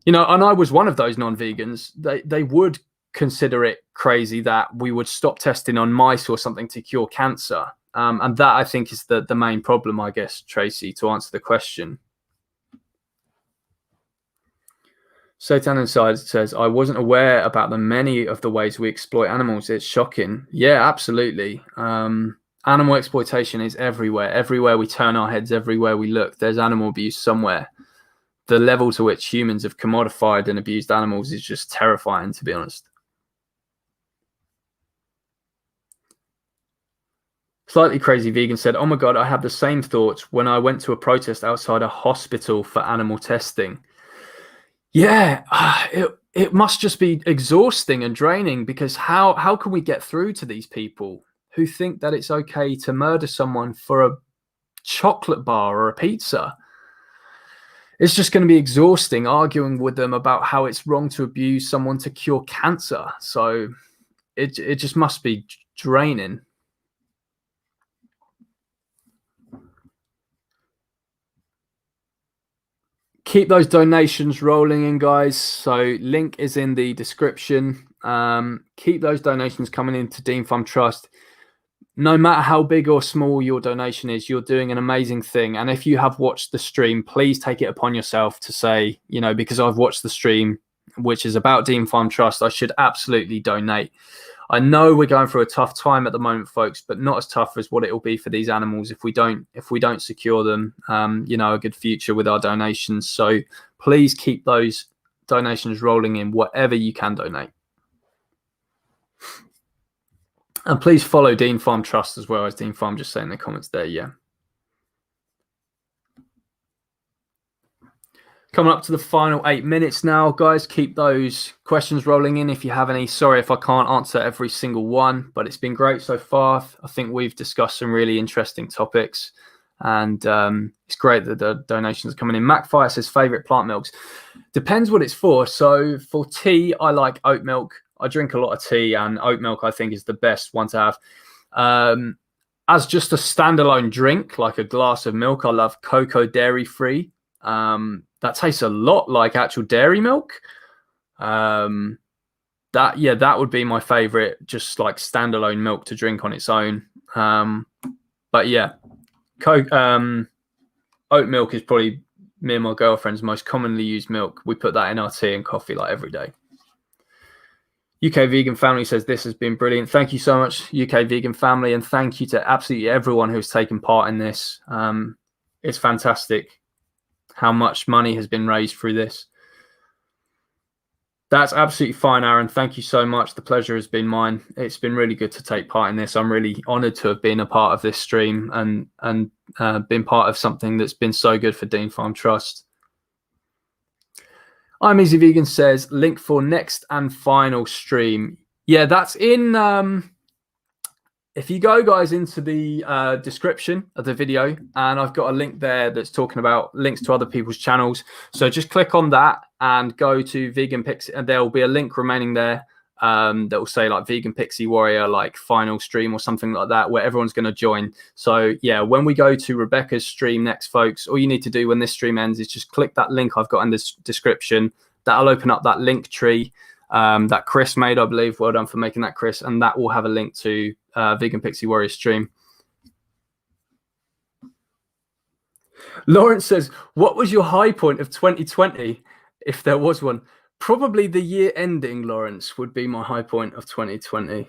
[SPEAKER 1] and I was one of those non-vegans. They would consider it crazy that we would stop testing on mice or something to cure cancer. And that, I think, is the main problem, I guess, Tracy, to answer the question. Satan Inside says, I wasn't aware about the many of the ways we exploit animals. It's shocking. Yeah, absolutely. Animal exploitation is everywhere. Everywhere we turn our heads, everywhere we look, there's animal abuse somewhere. The level to which humans have commodified and abused animals is just terrifying, to be honest. Slightly Crazy Vegan said, oh my God, I had the same thoughts when I went to a protest outside a hospital for animal testing. Yeah, it must just be exhausting and draining because how can we get through to these people who think that it's okay to murder someone for a chocolate bar or a pizza? It's just going to be exhausting arguing with them about how it's wrong to abuse someone to cure cancer. So it just must be draining. Keep those donations rolling in, guys. So link is in the description. Keep those donations coming into Dean Farm Trust. No matter how big or small your donation is, you're doing an amazing thing. And if you have watched the stream, please take it upon yourself to say, because I've watched the stream, which is about Dean Farm Trust, I should absolutely donate. I know we're going through a tough time at the moment, folks, but not as tough as what it will be for these animals if we don't secure them, a good future with our donations. So please keep those donations rolling in, whatever you can donate. And please follow Dean Farm Trust as well, as Dean Farm just saying in the comments there. Yeah. Coming up to the final 8 minutes now, guys. Keep those questions rolling in if you have any. Sorry if I can't answer every single one, but it's been great so far. I think we've discussed some really interesting topics, and it's great that the donations are coming in. Macfire says favorite plant milks. Depends what it's for. So for tea, I like oat milk. I drink a lot of tea, and oat milk I think is the best one to have. As just a standalone drink, like a glass of milk, I love cocoa dairy free. That tastes a lot like actual dairy milk. That would be my favorite, just like standalone milk to drink on its own. But yeah, oat milk is probably me and my girlfriend's most commonly used milk. We put that in our tea and coffee like every day. UK Vegan Family says this has been brilliant. Thank you so much, UK Vegan Family, and thank you to absolutely everyone who's taken part in this. It's fantastic how much money has been raised through this. That's absolutely fine, Aaron. Thank you so much. The pleasure has been mine. It's been really good to take part in this. I'm really honored to have been a part of this stream and been part of something that's been so good for Dean Farm Trust. I'm Easy Vegan says link for next and final stream. Yeah, that's in if you go, guys, into the description of the video, and I've got a link there that's talking about links to other people's channels. So just click on that and go to Vegan Pixie, and there will be a link remaining there that will say like Vegan Pixie Warrior, like final stream or something like that, where everyone's going to join. So yeah, when we go to Rebecca's stream next, folks, all you need to do when this stream ends is just click that link I've got in the description. That'll open up that link tree that Chris made, I believe. Well done for making that, Chris. And that will have a link to Vegan Pixie Warrior stream. Lawrence says, what was your high point of 2020, if there was one? Probably the year ending, Lawrence, would be my high point of 2020.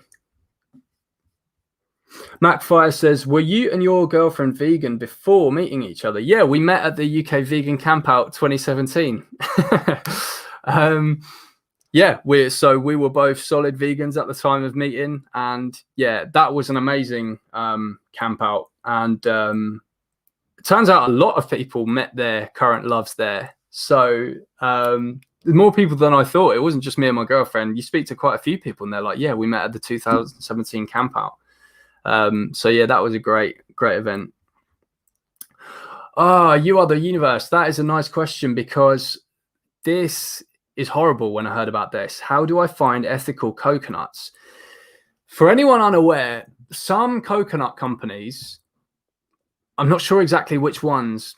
[SPEAKER 1] Macfire says, were you and your girlfriend vegan before meeting each other? Yeah, we met at the UK Vegan Campout 2017. Yeah, we were both solid vegans at the time of meeting, and yeah, that was an amazing camp out. And it turns out a lot of people met their current loves there. So more people than I thought. It wasn't just me and my girlfriend. You speak to quite a few people and they're like, yeah, we met at the 2017 camp out. So yeah, that was a great event. You are the universe. That is a nice question, because this is horrible. When I heard about this, how do I find ethical coconuts? For anyone unaware, some coconut companies, I'm not sure exactly which ones,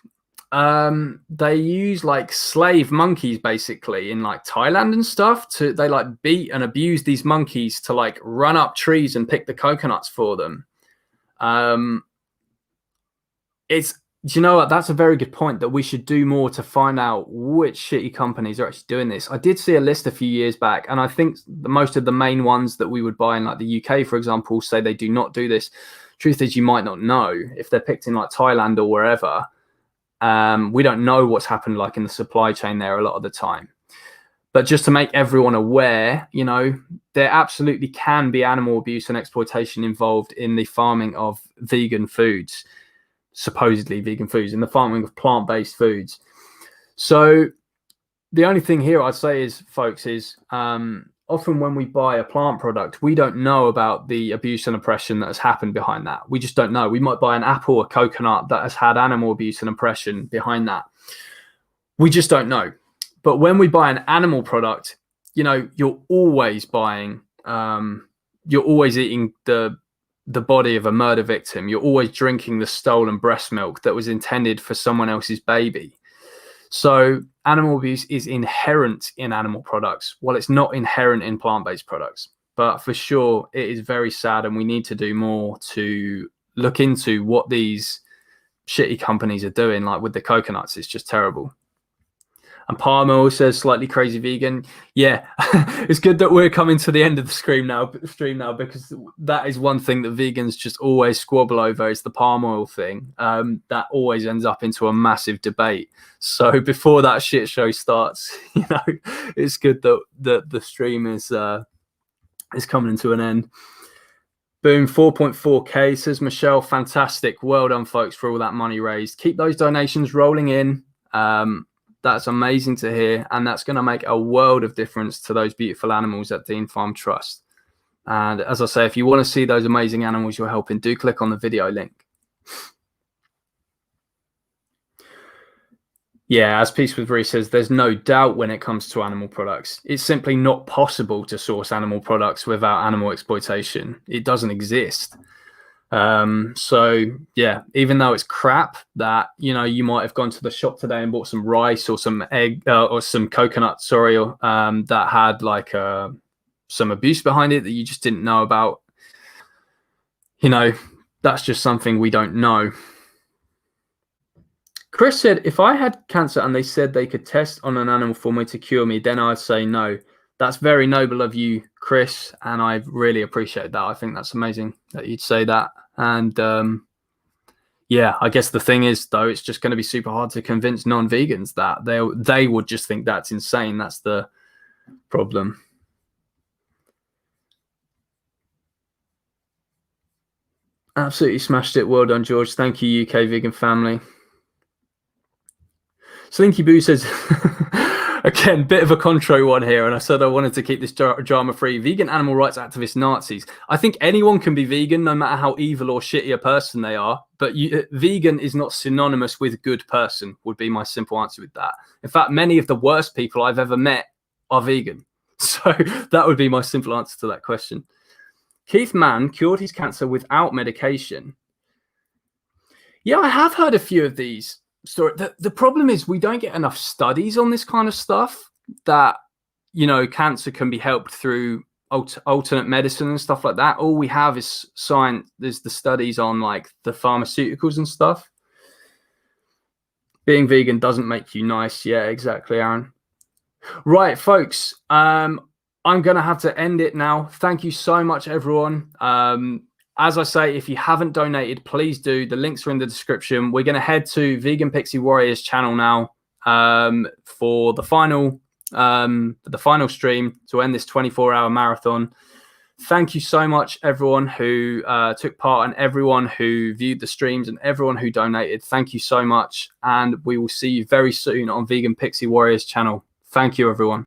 [SPEAKER 1] they use like slave monkeys basically in like Thailand and stuff. They like beat and abuse these monkeys to like run up trees and pick the coconuts for them. You know what? That's a very good point, that we should do more to find out which shitty companies are actually doing this. I did see a list a few years back, and I think most of the main ones that we would buy in like the UK, for example, say they do not do this. Truth is, you might not know if they're picked in like Thailand or wherever. We don't know what's happened like in the supply chain there a lot of the time. But just to make everyone aware, you know, there absolutely can be animal abuse and exploitation involved in the farming of vegan foods. Supposedly vegan foods, in the farming of plant-based foods. So the only thing here I'd say is, folks, is often when we buy a plant product, we don't know about the abuse and oppression that has happened behind that. We just don't know. We might buy an apple or coconut that has had animal abuse and oppression behind that. We just don't know. But when we buy an animal product, you know, you're always buying, you're always eating the body of a murder victim. You're always drinking the stolen breast milk that was intended for someone else's baby. So animal abuse is inherent in animal products. Well, it's not inherent in plant-based products, but for sure it is very sad, and we need to do more to look into what these shitty companies are doing, like with the coconuts. It's just terrible. And palm oil says slightly crazy vegan. Yeah, it's good that we're coming to the end of the stream now, because that is one thing that vegans just always squabble over, is the palm oil thing. That always ends up into a massive debate. So before that shit show starts, you know, it's good that the stream is coming to an end. Boom, 4.4K, says Michelle. Fantastic. Well done, folks, for all that money raised. Keep those donations rolling in. That's amazing to hear, and that's going to make a world of difference to those beautiful animals at Dean Farm Trust. And as I say, if you want to see those amazing animals you're helping, do click on the video link. Yeah, as Peace with Bree says, there's no doubt when it comes to animal products. It's simply not possible to source animal products without animal exploitation. It doesn't exist. So yeah, even though it's crap that, you know, you might have gone to the shop today and bought some rice or some egg or some coconut, that had like some abuse behind it that you just didn't know about, you know, that's just something we don't know. Chris said, if I had cancer and they said they could test on an animal for me to cure me, then I'd say no. That's very noble of you, Chris, and I really appreciate that. I think that's amazing that you'd say that. And yeah, I guess the thing is, though, it's just going to be super hard to convince non-vegans that they would just think that's insane. That's the problem. Absolutely smashed it. Well done, George. Thank you, UK vegan family. Slinky Boo says, again, bit of a contro one here, and I said I wanted to keep this drama-free. Vegan animal rights activists, Nazis. I think anyone can be vegan, no matter how evil or shitty a person they are, but vegan is not synonymous with good person, would be my simple answer with that. In fact, many of the worst people I've ever met are vegan. So that would be my simple answer to that question. Keith Mann cured his cancer without medication. Yeah, I have heard a few of these. So the problem is we don't get enough studies on this kind of stuff, that, you know, cancer can be helped through alternate medicine and stuff like that. All we have is science. There's the studies on like the pharmaceuticals and stuff. Being vegan doesn't make you nice. Yeah, exactly, Aaron. Right, folks. I'm going to have to end it now. Thank you so much, everyone. As I say, if you haven't donated, please do. The links are in the description. We're going to head to Vegan Pixie Warriors channel now for the final stream to end this 24-hour marathon. Thank you so much, everyone who took part, and everyone who viewed the streams, and everyone who donated. Thank you so much, and we will see you very soon on Vegan Pixie Warriors channel. Thank you, everyone.